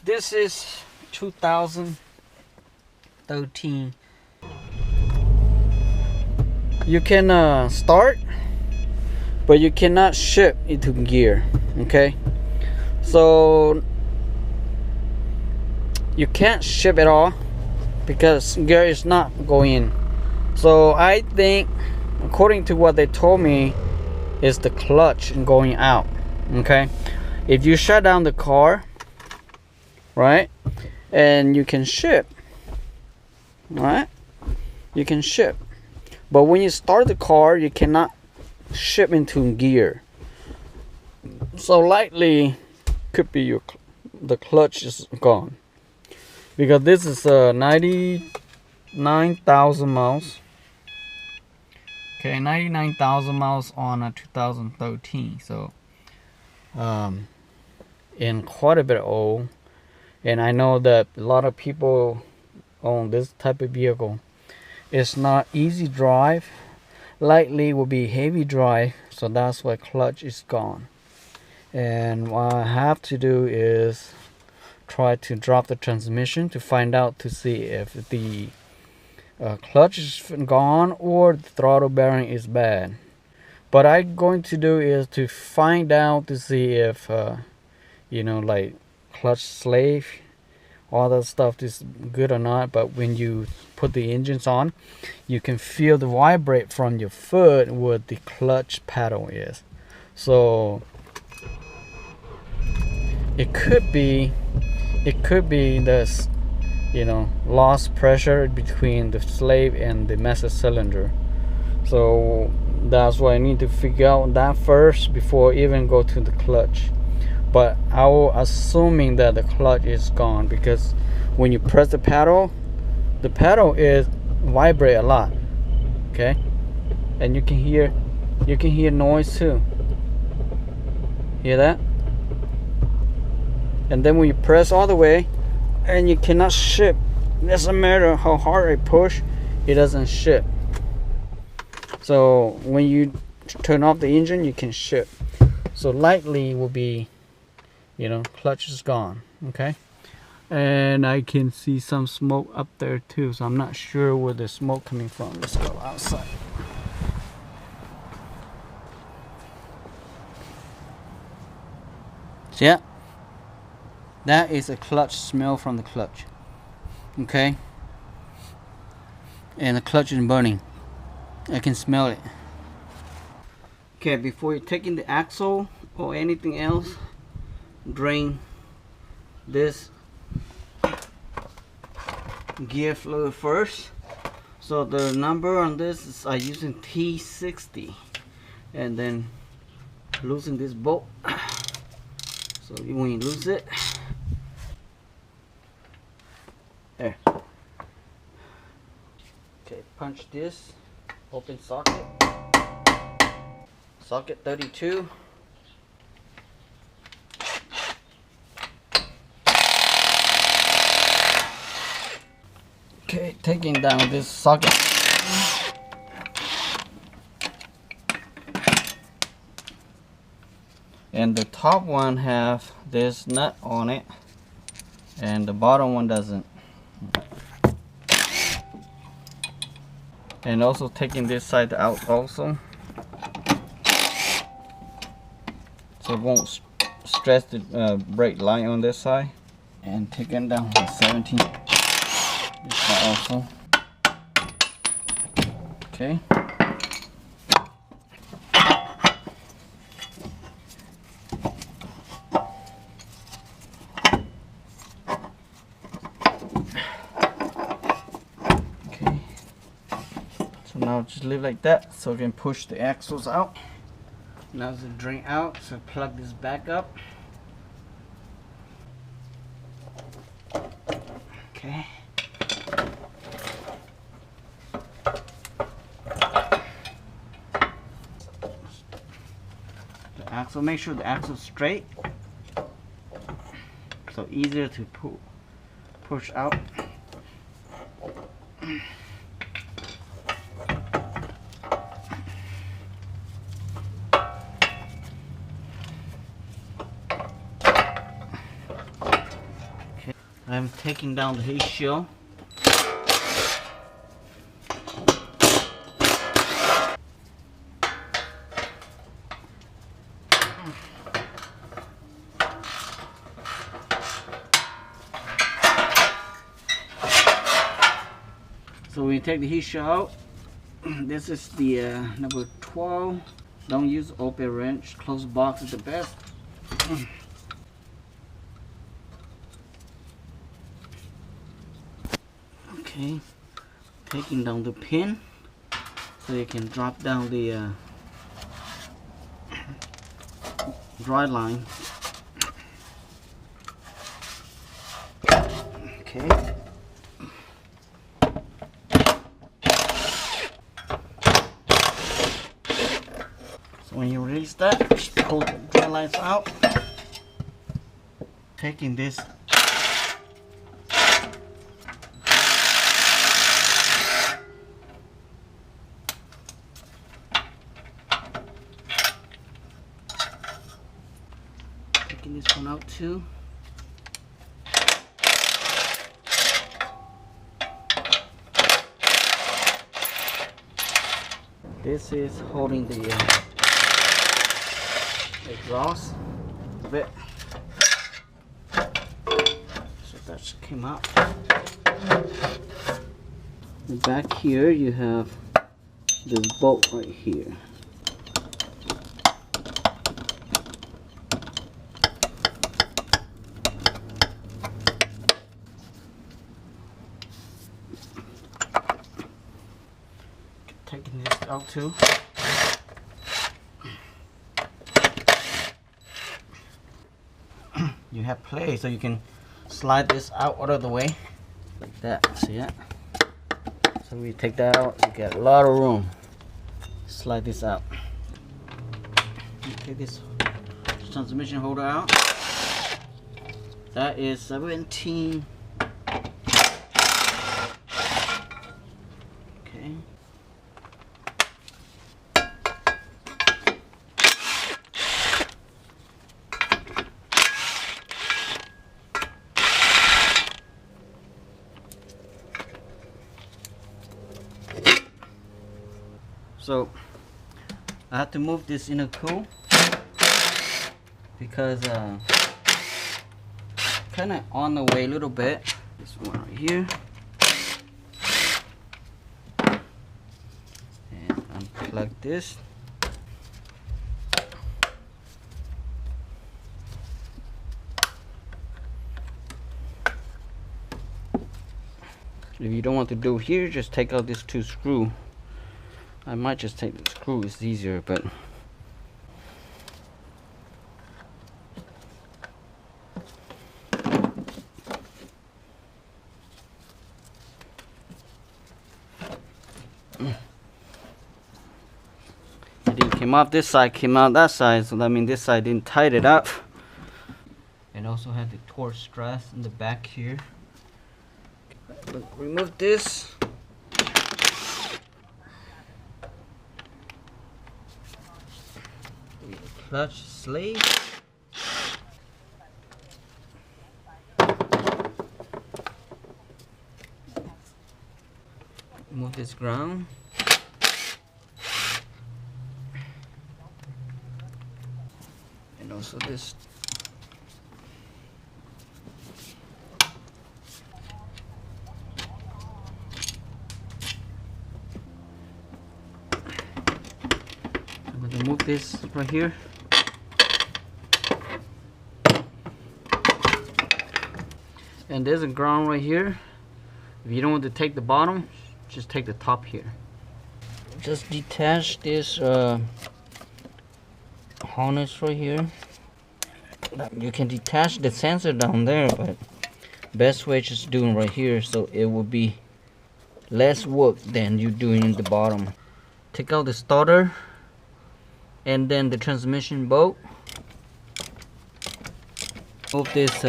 This is 2013. You can start, but you cannot shift into gear. Okay, so you can't shift at all because gear is not going in. So I think, according to what they told me, is the clutch going out. Okay, if you shut down the car, right, and you can shift, right, you can shift, but when you start the car, you cannot shift into gear. So likely could be the clutch is gone, because this is 99,000 miles. Okay, 99,000 miles on a 2013. So and quite a bit old. And I know that a lot of people own this type of vehicle. It's not easy drive. Likely will be heavy drive. So that's why clutch is gone. And what I have to do is try to drop the transmission to find out, to see if the clutch is gone or the throttle bearing is bad. But I'm going to do is to find out to see if like clutch slave, all that stuff is good or not. But when you put the engines on, you can feel the vibrate from your foot where the clutch pedal is. So it could be this, lost pressure between the slave and the master cylinder. So that's why I need to figure out that first before even go to the clutch. But I will assuming that the clutch is gone, because when you press the pedal is vibrate a lot. Okay, and you can hear noise too. Hear that? And then when you press all the way, and you cannot shift. It doesn't matter how hard I push, it doesn't shift. So when you turn off the engine, you can shift. So likely will be, clutch is gone. Okay, and I can see some smoke up there too, so I'm not sure where the smoke coming from. Let's go outside. So yeah, that is a clutch smell from the clutch. Okay, and the clutch is burning. I can smell it. Okay, before you're taking the axle or anything else, drain this gear fluid first. So the number on this is I using T60, and then loosen this bolt. So when you lose it, there. Okay, punch this, open socket, socket 32. Okay, taking down this socket. And the top one have this nut on it, and the bottom one doesn't. And also taking this side out also, so it won't stress the brake line on this side. And taking down the 17, this side also. Okay. So now just leave like that, so we can push the axles out. Now it's drain out, so plug this back up. Okay. The axle, make sure the axle is straight, so easier to push out. I'm taking down the heat shield. So we take the heat shield out. This is the number 12. Don't use open wrench. Closed box is the best. Okay, taking down the pin so you can drop down the dry line. Okay. So when you release that, just pull the dry lines out. Taking this one out too. This is holding the exhaust a bit. So that just came out. And back here you have this bolt right here. Taking this out too. You have play, so you can slide this out of the way like that. See that? So we take that out. You get a lot of room. Slide this out. You take this transmission holder out. That is 17. Okay. So I have to move this inner cool because kind of on the way a little bit. This one right here, and unplug this. If you don't want to do it here, just take out these two screws. I might just take the screw, it's easier, but it didn't come off this side, came out that side, so that means this side didn't tighten it up. It also had the torque stress in the back here. Remove this. Clutch sleeve. Move this ground. And also this. I'm going to move this right here. And there's a ground right here. If you don't want to take the bottom, just take the top here. Just detach this harness right here. You can detach the sensor down there, but best way is just doing right here, so it will be less work than you doing in the bottom. Take out the starter and then the transmission bolt. Move this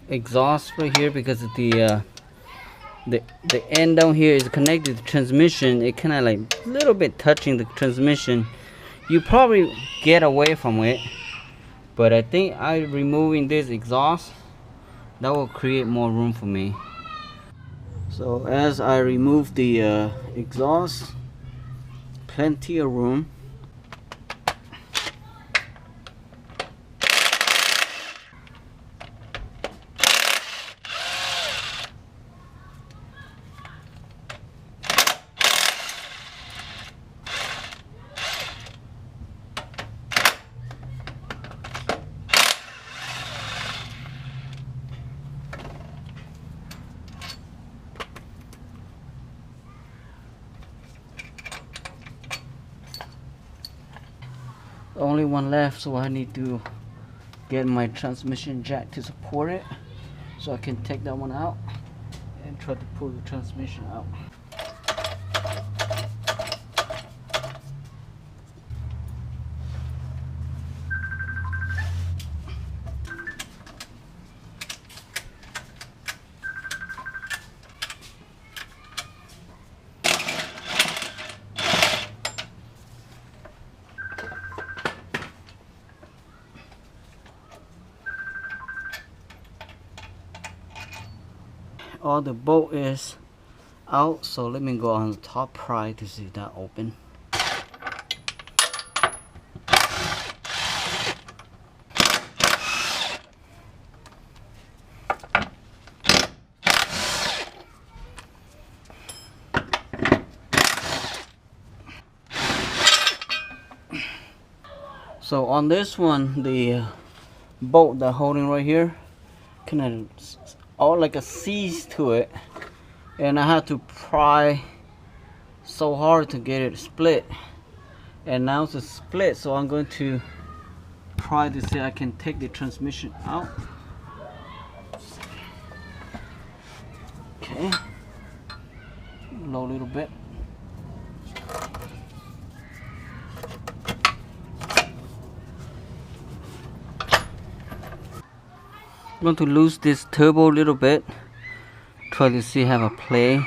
exhaust right here because the end down here is connected to the transmission. It kind of like a little bit touching the transmission. You probably get away from it, But I think removing this exhaust, that will create more room for me. So as I remove the exhaust, plenty of room. Only one left, so I need to get my transmission jack to support it, so I can take that one out and try to pull the transmission out. All the bolt is out, so let me go on the top pry to see that open. So on this one, the bolt that holding right here kind of all like a seize to it, and I had to pry so hard to get it split, and now it's a split, so I'm going to pry to see I can take the transmission out. Okay, low a little bit. I'm going to lose this turbo a little bit, try to see have a play.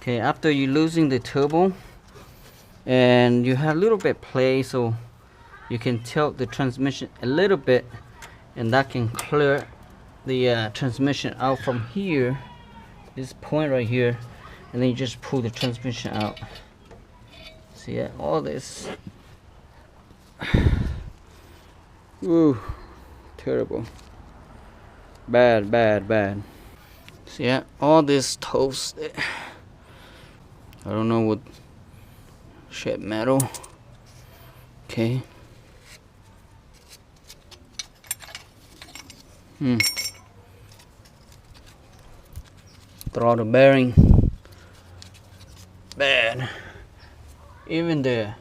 Okay, after you losing the turbo and you have a little bit play, so you can tilt the transmission a little bit, and that can clear the transmission out from here, this point right here, and then you just pull the transmission out. See all this. Ooh, terrible. Bad, bad, bad. See all this toast. I don't know what shit metal. Okay. Throttle bearing. Bad. Even the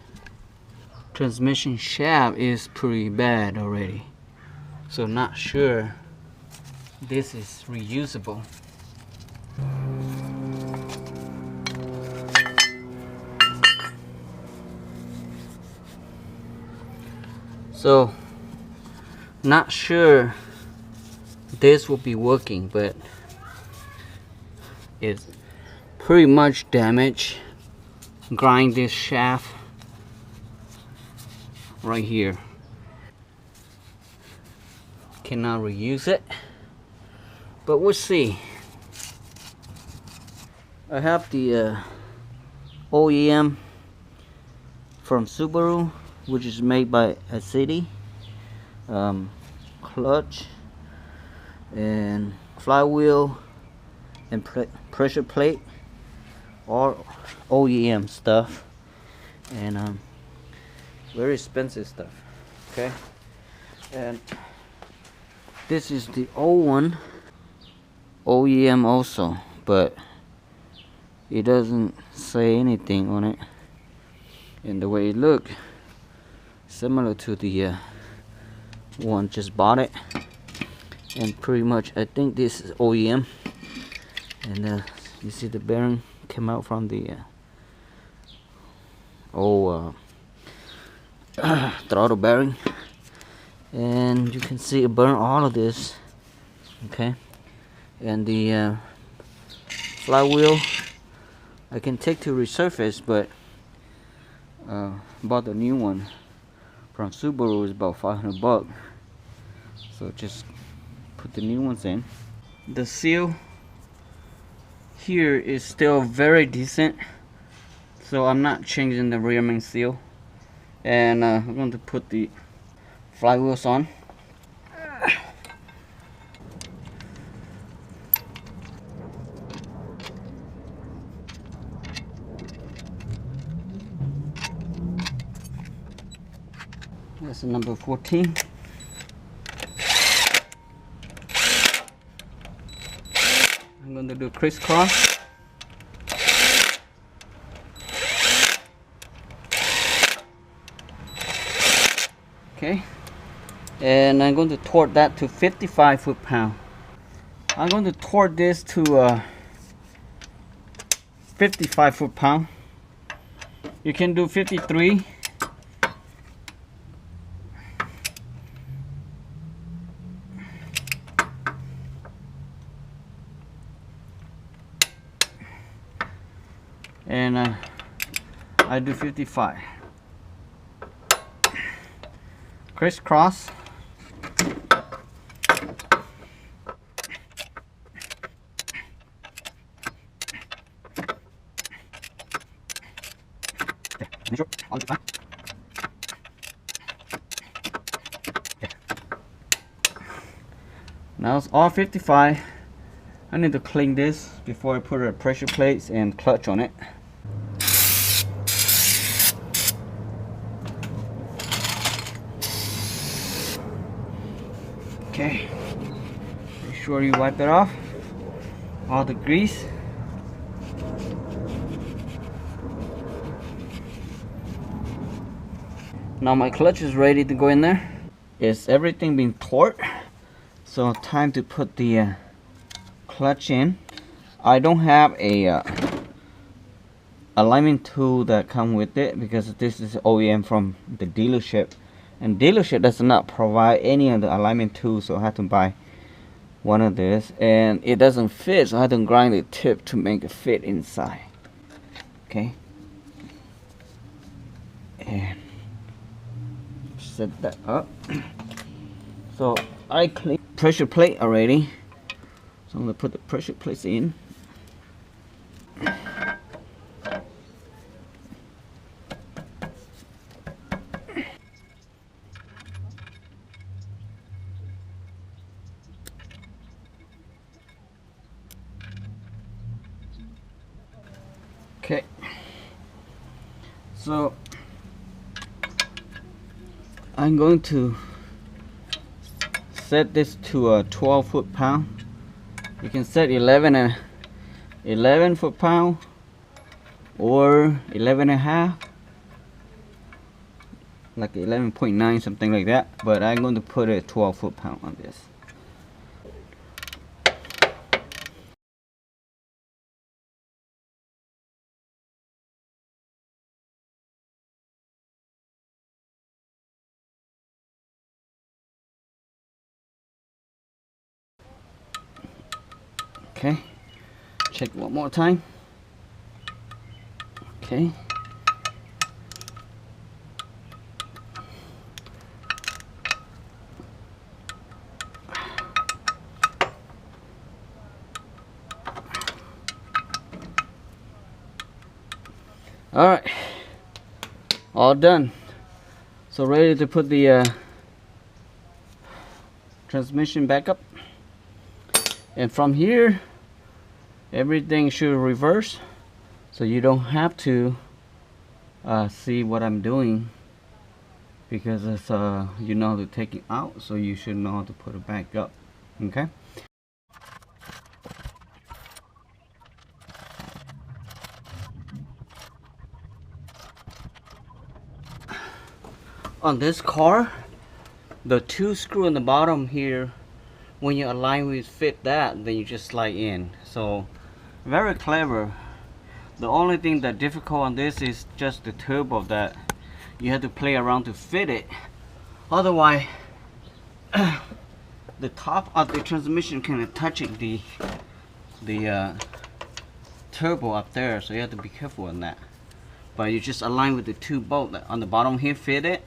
transmission shaft is pretty bad already. So not sure this is reusable. So not sure this will be working, but it's pretty much damaged. Grind this shaft right here. Cannot reuse it, but we'll see. I have the OEM from Subaru, which is made by a city. Clutch and flywheel and pressure plate, all OEM stuff, and very expensive stuff. Okay, and This is the old one, OEM also, but it doesn't say anything on it. And the way it look, similar to the one just bought it. And pretty much I think this is OEM. And you see the bearing came out from the old throttle bearing, and you can see it burn all of this. Okay, and the flywheel I can take to resurface, but bought the new one from Subaru is about 500 bucks. So just put the new ones in. The seal here is still very decent, so I'm not changing the rear main seal. And I'm going to put the flywheels on. That's the number 14. I'm going to do crisscross. Okay, and I'm going to torque that to 55 foot-pound. I'm going to torque this to 55 foot-pound. You can do 53. And I do 55. Crisscross. Now it's all 55. I need to clean this before I put a pressure plates and clutch on it. Okay, make sure you wipe it off, all the grease. Now my clutch is ready to go in there. It's everything been torqued, so time to put the clutch in. I don't have a alignment tool that come with it because this is OEM from the dealership. And dealership does not provide any of the alignment tools, so I had to buy one of this, and it doesn't fit, so I had to grind the tip to make it fit inside. Okay, and set that up. So I clean pressure plate already, so I'm gonna put the pressure plates in. Okay, so I'm going to set this to a 12 foot-pound. You can set 11 foot-pound or 11 and a half, like 11.9, something like that. But I'm going to put a 12 foot-pound on this. Okay, check one more time. Okay. All right, all done. So ready to put the transmission back up. And from here, everything should reverse, so you don't have to see what I'm doing, because it's you know how to take it out, so you should know how to put it back up. Okay. On this car, the 2 screw in the bottom here, when you align with fit that, then you just slide in. So very clever. The only thing that difficult on this is just the turbo that you have to play around to fit it. Otherwise, the top of the transmission kind of touching the turbo up there, so you have to be careful on that. But you just align with the 2 bolts on the bottom here, fit it,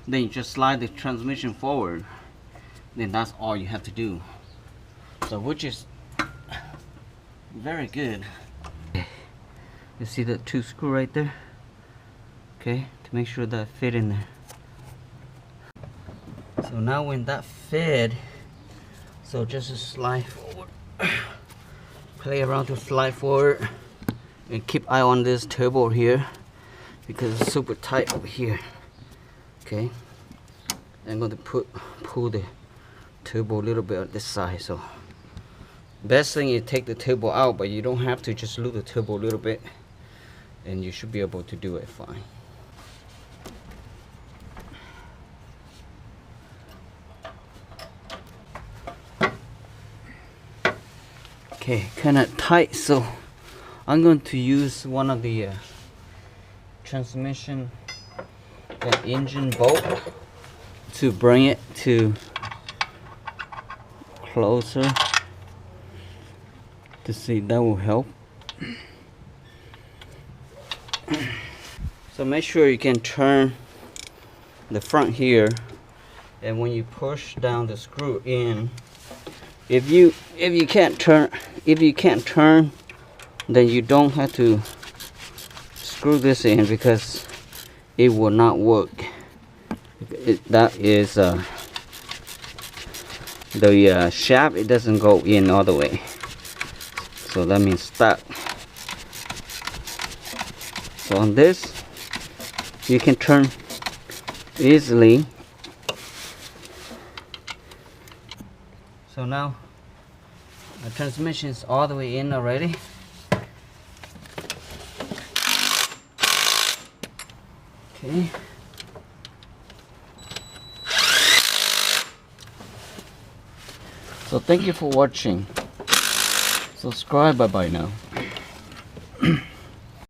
then you just slide the transmission forward. Then that's all you have to do. So which is very good. You see the 2 screw right there? Okay, to make sure that fit in there. So now when that fit, so just slide forward. Play around to slide forward. And keep eye on this turbo here, because it's super tight over here. Okay, I'm going to pull the turbo a little bit on this side. So best thing is take the turbo out, but you don't have to, just lose the turbo a little bit and you should be able to do it fine. Okay, kind of tight, so I'm going to use one of the transmission and engine bolt to bring it to closer, to see that will help. So make sure you can turn the front here, and when you push down the screw in, if you can't turn, then you don't have to screw this in, because it will not work. That is the shaft, it doesn't go in all the way, so that means stuck. So on this you can turn easily. So now the transmission is all the way in already. Okay. So thank you for watching. Subscribe. Bye bye now.